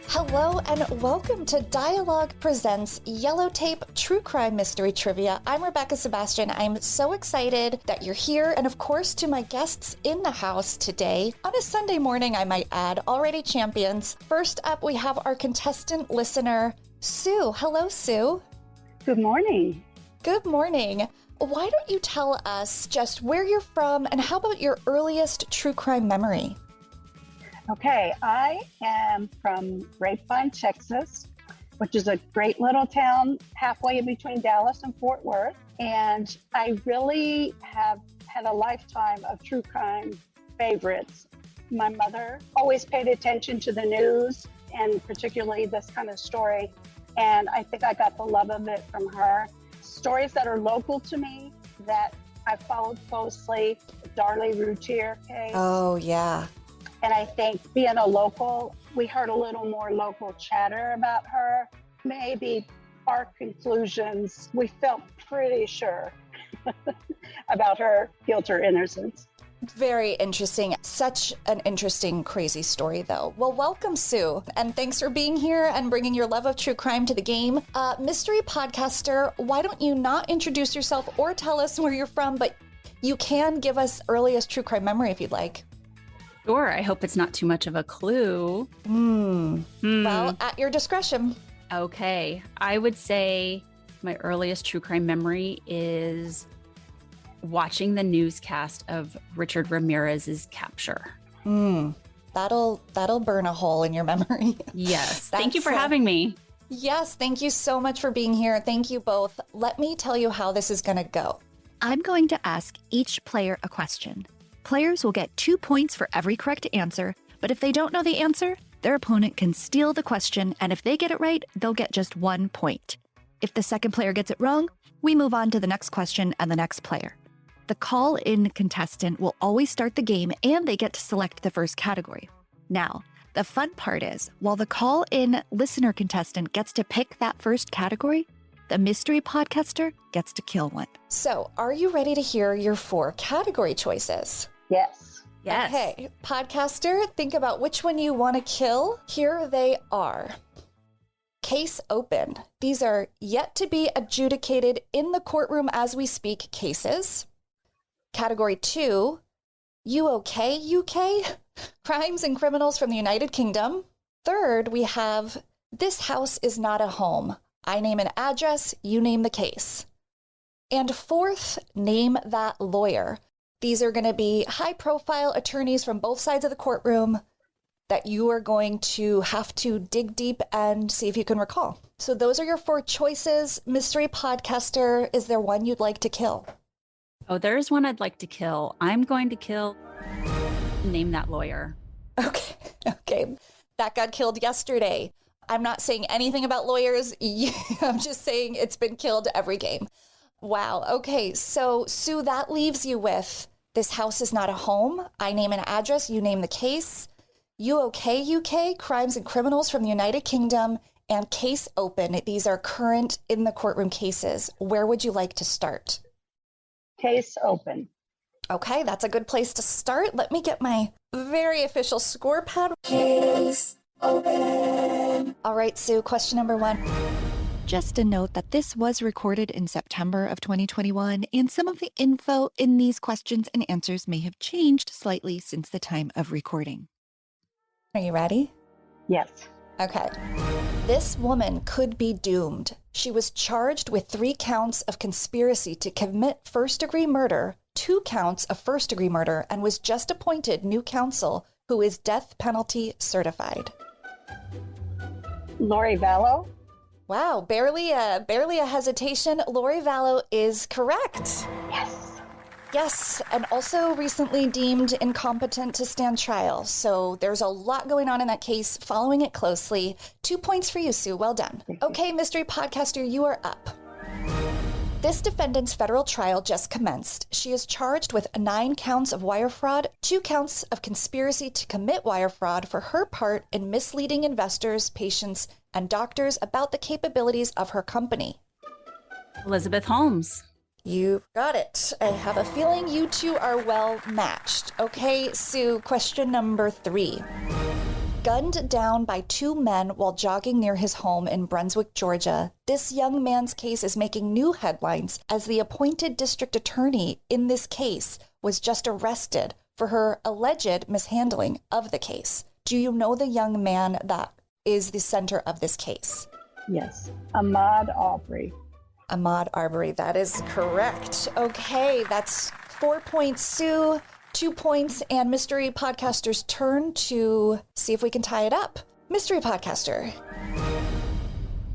Hello and welcome to DIE-ALOGUE Presents Yellow Tape True Crime Mystery Trivia. I'm Rebekah Sebastian. I'm so excited that you're here, and of course to my guests in the house today, on a Sunday morning I might add, already champions. First up we have our contestant listener, Sue. Hello, Sue. Good morning. Good morning. Why don't you tell us just where you're from and how about your earliest true crime memory? Okay, I am from Grapevine, Texas, which is a great little town halfway in between Dallas and Fort Worth. And I really have had a lifetime of true crime favorites. My mother always paid attention to the news and particularly this kind of story. And I think I got the love of it from her. Stories that are local to me that I followed closely, Darlie Routier case. Oh, yeah. And I think being a local, we heard a little more local chatter about her. Maybe our conclusions, we felt pretty sure about her guilt or innocence. Very interesting. Such an interesting, crazy story, though. Well, welcome, Sue. And thanks for being here and bringing your love of true crime to the game. Mystery podcaster, why don't you not introduce yourself or tell us where you're from, but you can give us earliest true crime memory if you'd like. Sure. I hope it's not too much of a clue. Well, at your discretion. Okay. I would say my earliest true crime memory is watching the newscast of Richard Ramirez's capture. That'll burn a hole in your memory. Yes. Thank you for having me. Yes. Thank you so much for being here. Thank you both. Let me tell you how this is going to go. I'm going to ask each player a question. Players will get 2 points for every correct answer, but if they don't know the answer, their opponent can steal the question, and if they get it right, they'll get just 1 point. If the second player gets it wrong, we move on to the next question and the next player. The call-in contestant will always start the game, and they get to select the first category. Now, the fun part is, while the call-in listener contestant gets to pick that first category, the mystery podcaster gets to kill one. So, are you ready to hear your 4 category choices? Yes. Yes. Okay, podcaster, think about which one you want to kill. Here they are. Case open. These are yet to be adjudicated in the courtroom as we speak cases. Category 2, you okay, UK? Crimes and criminals from the United Kingdom. Third, we have this house is not a home. I name an address, you name the case. And fourth, name that lawyer. These are going to be high-profile attorneys from both sides of the courtroom that you are going to have to dig deep and see if you can recall. So those are your 4 choices. Mystery podcaster, is there one you'd like to kill? Oh, there's one I'd like to kill. I'm going to kill... Name that lawyer. Okay. That got killed yesterday. I'm not saying anything about lawyers. I'm just saying it's been killed every game. Wow. Okay. So, Sue, that leaves you with this house is not a home. I name an address. You name the case. You okay, UK? Crimes and criminals from the United Kingdom and case open. These are current in the courtroom cases. Where would you like to start? Case open. Okay. That's a good place to start. Let me get my very official score pad. Case open. All right, Sue, question number 1. Just a note that this was recorded in September of 2021, and some of the info in these questions and answers may have changed slightly since the time of recording. Are you ready? Yes. Okay. This woman could be doomed. She was charged with 3 counts of conspiracy to commit first-degree murder, 2 counts of first-degree murder, and was just appointed new counsel who is death penalty certified. Lori Vallow. Wow, barely a hesitation. Lori Vallow is correct. Yes, and also recently deemed incompetent to stand trial. So there's a lot going on in that case, following it closely. 2 points for you, Sue. Well done. Okay, mystery podcaster, you are up. This defendant's federal trial just commenced. She is charged with 9 counts of wire fraud, 2 counts of conspiracy to commit wire fraud for her part in misleading investors, patients, and doctors about the capabilities of her company. Elizabeth Holmes. You've got it. I have a feeling you two are well matched. Okay, Sue, question number 3. Gunned down by 2 men while jogging near his home in Brunswick, Georgia, this young man's case is making new headlines as the appointed district attorney in this case was just arrested for her alleged mishandling of the case. Do you know the young man that is the center of this case? Yes. Ahmaud Arbery. Ahmaud Arbery, that is correct. Okay, that's 4 points, Sue. 2 points, and Mystery Podcaster's turn to see if we can tie it up. Mystery Podcaster.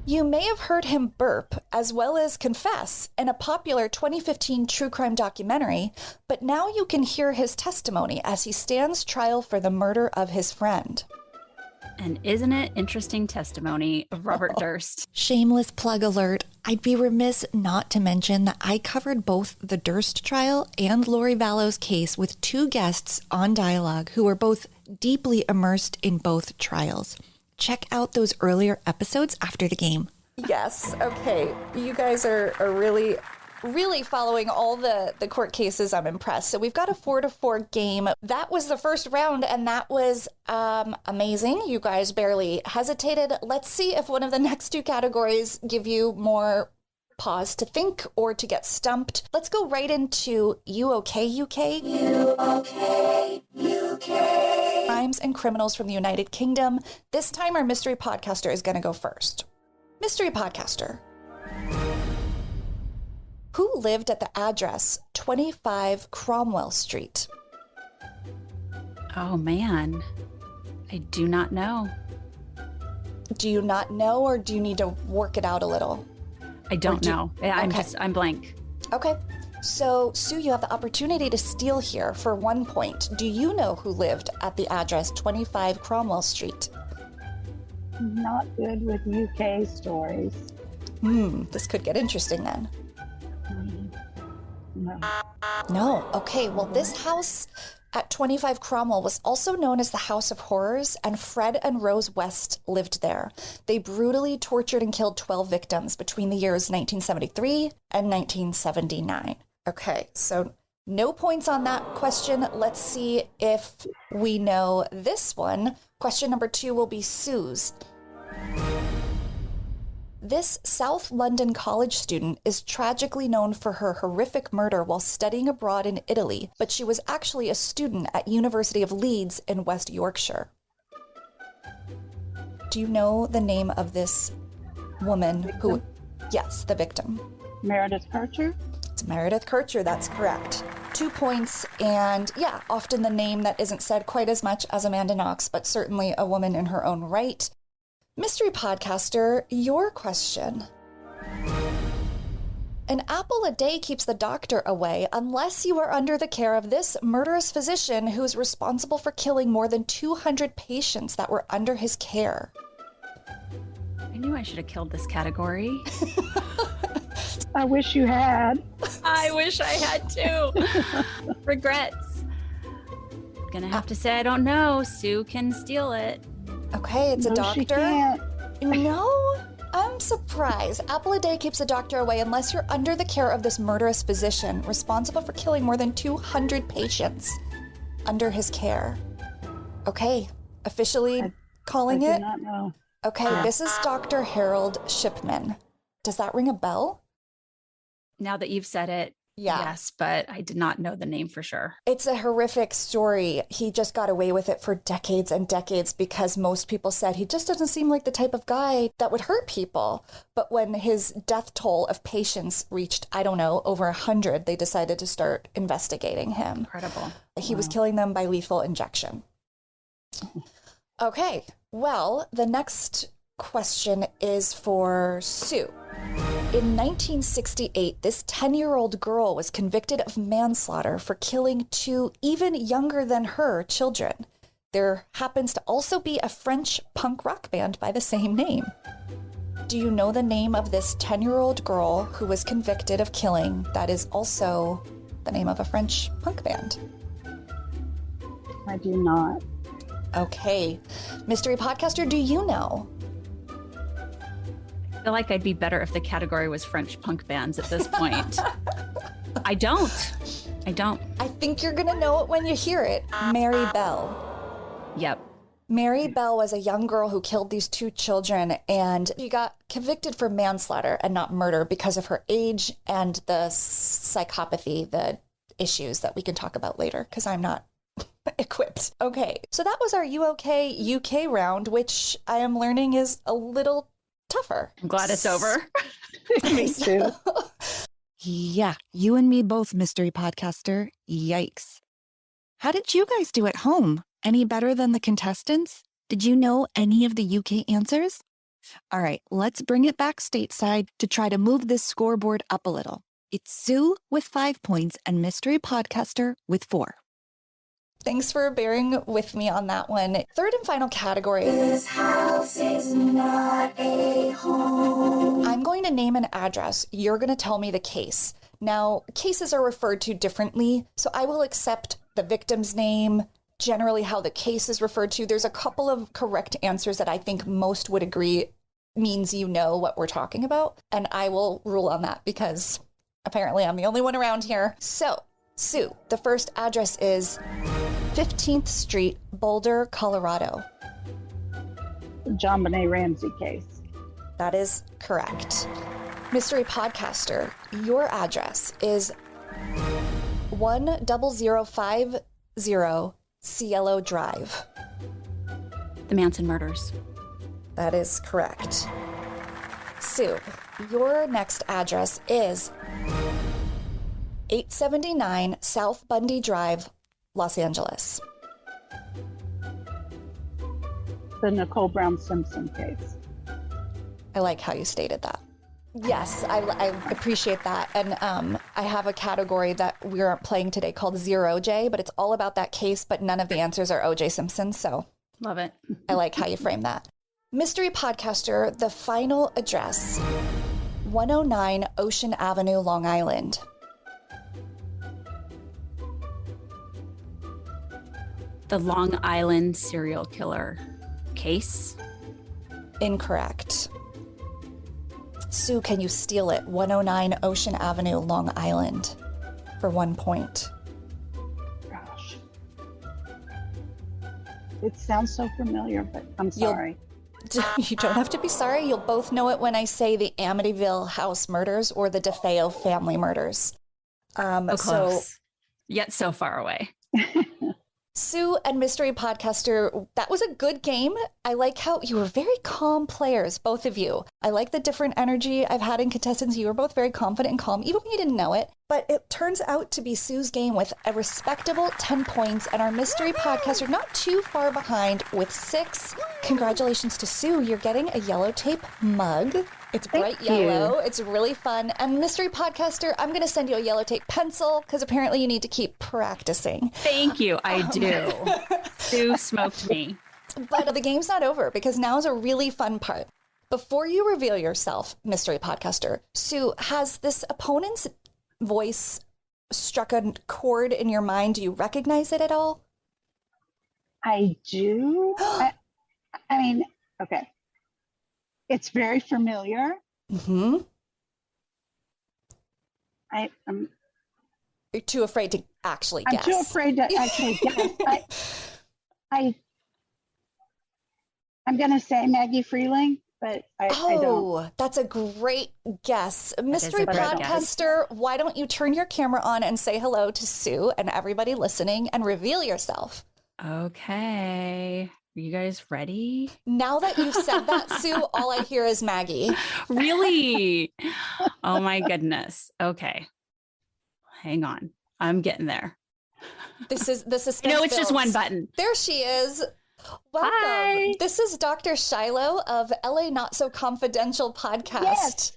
You may have heard him burp as well as confess in a popular 2015 true crime documentary, but now you can hear his testimony as he stands trial for the murder of his friend. And isn't it interesting testimony of Robert Durst? Shameless plug alert. I'd be remiss not to mention that I covered both the Durst trial and Lori Vallow's case with 2 guests on DIE-ALOGUE who were both deeply immersed in both trials. Check out those earlier episodes after the game. Yes, okay. You guys are really following all the court cases. I'm impressed. So we've got a 4-4 game. That was the first round, and that was amazing. You guys barely hesitated. Let's see if one of the next 2 categories give you more pause to think or to get stumped. Let's go right into You Okay, UK? You Okay, UK? Crimes and criminals from the United Kingdom. This time our mystery podcaster is going to go first. Mystery podcaster. Who lived at the address 25 Cromwell Street? Oh, man. I do not know. Do you not know, or do you need to work it out a little? I don't know. I'm blank. Okay. So, Sue, you have the opportunity to steal here for 1 point. Do you know who lived at the address 25 Cromwell Street? Not good with UK stories. This could get interesting then. No. No. Okay, well, this house at 25 Cromwell was also known as the House of Horrors, and Fred and Rose West lived there. They brutally tortured and killed 12 victims between the years 1973 and 1979. Okay, so no points on that question. Let's see if we know this one. Question number 2 will be Sue's. This South London college student is tragically known for her horrific murder while studying abroad in Italy, but she was actually a student at University of Leeds in West Yorkshire. Do you know the name of this woman who... Yes, the victim. Meredith Kircher? It's Meredith Kircher, that's correct. 2 points, and yeah, often the name that isn't said quite as much as Amanda Knox, but certainly a woman in her own right. Mystery podcaster, your question. An apple a day keeps the doctor away unless you are under the care of this murderous physician who is responsible for killing more than 200 patients that were under his care. I knew I should have killed this category. I wish you had. I wish I had too. Regrets. Gonna have to say I don't know. Sue can steal it. Okay, it's a doctor. She can't. No, I'm surprised. Apple a day keeps the doctor away unless you're under the care of this murderous physician responsible for killing more than 200 patients under his care. Okay, officially calling it? I do not know. Okay, this is Dr. Harold Shipman. Does that ring a bell? Now that you've said it, Yeah. yes, but I did not know the name for sure. It's a horrific story. He just got away with it for decades and decades because most people said he just doesn't seem like the type of guy that would hurt people. But when his death toll of patients reached, I don't know, over 100, they decided to start investigating him. Incredible. He was killing them by lethal injection. Okay, well, the next question is for Sue. In 1968, this 10-year-old girl was convicted of manslaughter for killing 2 even younger than her children. There happens to also be a French punk rock band by the same name. Do you know the name of this 10-year-old girl who was convicted of killing that is also the name of a French punk band? I do not. Okay. Mystery podcaster, do you know? I I feel like I'd be better if the category was French punk bands at this point. I don't. I think you're going to know it when you hear it. Mary Bell. Yep. Mary Bell was a young girl who killed these 2 children, and she got convicted for manslaughter and not murder because of her age and the psychopathy, the issues that we can talk about later, because I'm not equipped. Okay, so that was our UK round, which I am learning is a little tougher. I'm glad it's over. Me too. Yeah, you and me both, mystery podcaster. Yikes. How did you guys do at home? Any better than the contestants? Did you know any of the UK answers? All right, let's bring it back stateside to try to move this scoreboard up a little. It's Sue with 5 points and mystery podcaster with 4. Thanks for bearing with me on that one. Third and final category. This house is not a home. I'm going to name an address. You're going to tell me the case. Now, cases are referred to differently, so I will accept the victim's name, generally how the case is referred to. There's a couple of correct answers that I think most would agree means you know what we're talking about, and I will rule on that because apparently I'm the only one around here. So, Sue, the first address is 15th Street, Boulder, Colorado. John Benet Ramsey case. That is correct. Mystery podcaster, your address is 10050 Cielo Drive. The Manson murders. That is correct. Sue, your next address is 879 South Bundy Drive, Los Angeles. The Nicole Brown Simpson case. I like how you stated that. Yes, I appreciate that. And I have a category that we're playing today called Zero J, but it's all about that case, but none of the answers are O.J. Simpson. So love it. I like how you frame that. Mystery podcaster, the final address, 109 Ocean Avenue, Long Island. The Long Island serial killer case. Incorrect. Sue, can you steal it? 109 Ocean Avenue, Long Island, for 1 point. Gosh. It sounds so familiar, but I'm sorry. You don't have to be sorry. You'll both know it when I say the Amityville house murders or the DeFeo family murders. Close. Yet so far away. Sue and Mystery Podcaster, that was a good game. I like how you were very calm players, both of you. I like the different energy I've had in contestants. You were both very confident and calm, even when you didn't know it. But it turns out to be Sue's game with a respectable 10 points, and our Mystery Podcaster not too far behind with 6. Congratulations to Sue. You're getting a yellow tape mug. It's bright yellow. It's really fun. And Mystery Podcaster, I'm going to send you a yellow tape pencil because apparently you need to keep practicing. Thank you. I do. Sue smoked me. But the game's not over because now is a really fun part. Before you reveal yourself, Mystery Podcaster, Sue, has this opponent's voice struck a chord in your mind? Do you recognize it at all? I do. I mean, okay. It's very familiar. Mm-hmm. I'm You're too afraid to actually guess. I'm too afraid to actually guess. I'm going to say Maggie Freeling, but I don't. That's a great guess. Mystery Podcaster, why don't you turn your camera on and say hello to Sue and everybody listening and reveal yourself? Okay. Are you guys ready? Now that you've said that, Sue, all I hear is Maggie. Really? Oh my goodness. Okay. Hang on. I'm getting there. This is the suspense. No, it's just one button. There she is. Welcome. Hi. This is Dr. Shiloh of LA Not So Confidential Podcast.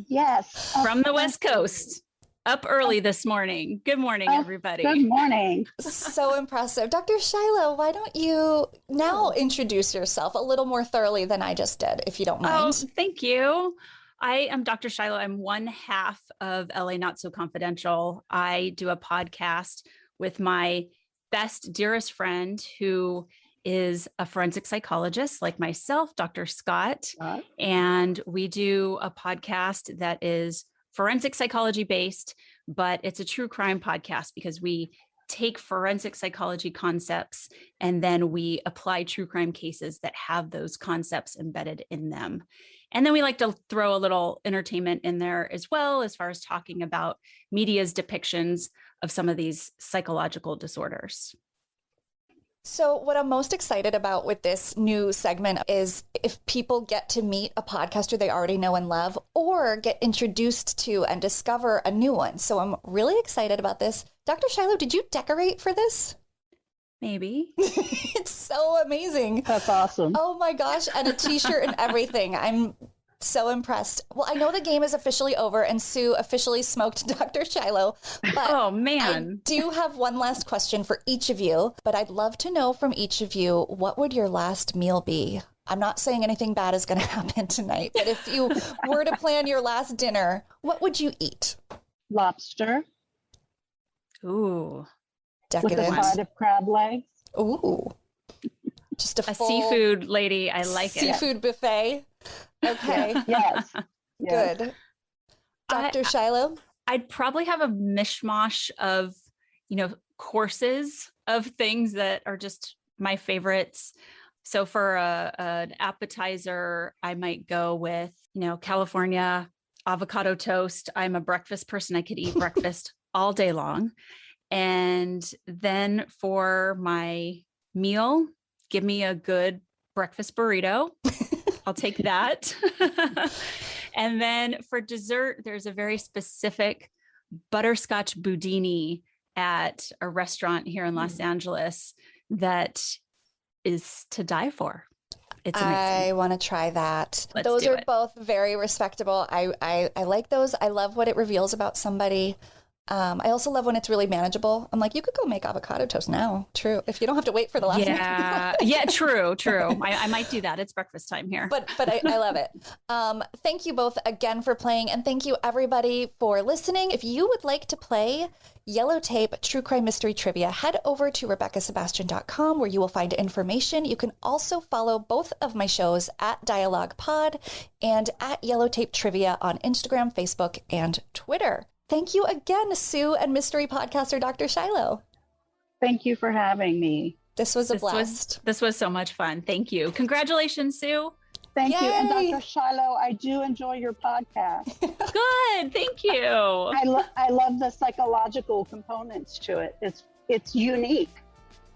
Yes. From the West Coast. Up early this morning. Good morning, everybody. Good morning. So impressive. Dr. Shiloh, why don't you now introduce yourself a little more thoroughly than I just did, if you don't mind? Oh, thank you. I am Dr. Shiloh. I'm one half of LA Not So Confidential. I do a podcast with my best, dearest friend who is a forensic psychologist like myself, Dr. Scott, and we do a podcast that is forensic psychology based, but it's a true crime podcast because we take forensic psychology concepts and then we apply true crime cases that have those concepts embedded in them. And then we like to throw a little entertainment in there as well, as far as talking about media's depictions of some of these psychological disorders. So what I'm most excited about with this new segment is if people get to meet a podcaster they already know and love, or get introduced to and discover a new one. So I'm really excited about this. Dr. Shiloh, did you decorate for this? Maybe. It's so amazing. That's awesome. Oh my gosh. And a t-shirt and everything. I'm so impressed. Well, I know the game is officially over and Sue officially smoked Dr. Shiloh, but oh man, I do have one last question for each of you, but I'd love to know from each of you, what would your last meal be? I'm not saying anything bad is going to happen tonight, but if you were to plan your last dinner, what would you eat? Lobster. Ooh. Decadent. With a side of crab legs. Ooh. Just a full seafood lady. I like seafood buffet. Okay. Yes. Good. Dr. Shiloh? I'd probably have a mishmash of, courses of things that are just my favorites. So for an appetizer, I might go with, California avocado toast. I'm a breakfast person. I could eat breakfast all day long. And then for my meal, give me a good breakfast burrito. I'll take that. And then for dessert, there's a very specific butterscotch budini at a restaurant here in Los Angeles that is to die for. It's amazing. I want to try that. Let's those do are it. both very respectable. I like those. I love what it reveals about somebody. I also love when it's really manageable. I'm like, you could go make avocado toast now. True. If you don't have to wait for the last minute. Yeah, true. I might do that. It's breakfast time here. But I love it. Thank you both again for playing. And thank you everybody for listening. If you would like to play Yellow Tape True Crime Mystery Trivia, head over to RebekahSebastian.com where you will find information. You can also follow both of my shows at DIE-ALOGUE Pod and at Yellow Tape Trivia on Instagram, Facebook, and Twitter. Thank you again, Sue and mystery podcaster Dr. Shiloh. Thank you for having me. This was a blast. This was so much fun. Thank you. Congratulations, Sue. Thank you. And Yay. Dr. Shiloh, I do enjoy your podcast. Good. Thank you. I love the psychological components to it. It's unique.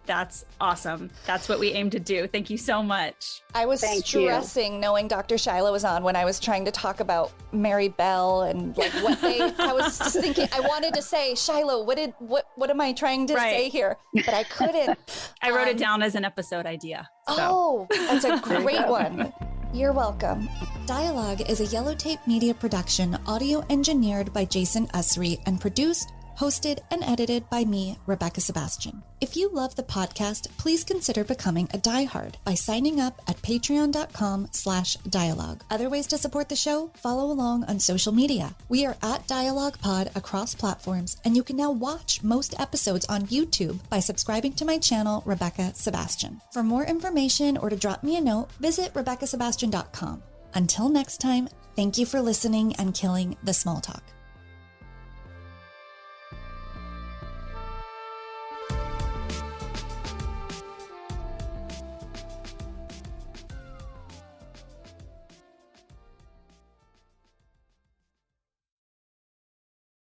That's awesome. That's what we aim to do. Thank you so much. I was stressing knowing Dr. Shiloh was on when I was trying to talk about Mary Bell and like I was just thinking, I wanted to say, Shiloh, what am I trying to say here? But I couldn't. I wrote it down as an episode idea. So. Oh, that's a great one. You're welcome. DIE-ALOGUE is a Yellow Tape Media production, audio engineered by Jason Usry and produced, hosted, and edited by me, Rebekah Sebastian. If you love the podcast, please consider becoming a diehard by signing up at patreon.com/dialogue. Other ways to support the show? Follow along on social media. We are at DIE-ALOGUE Pod across platforms, and you can now watch most episodes on YouTube by subscribing to my channel, Rebekah Sebastian. For more information or to drop me a note, visit RebekahSebastian.com. Until next time, thank you for listening and killing the small talk.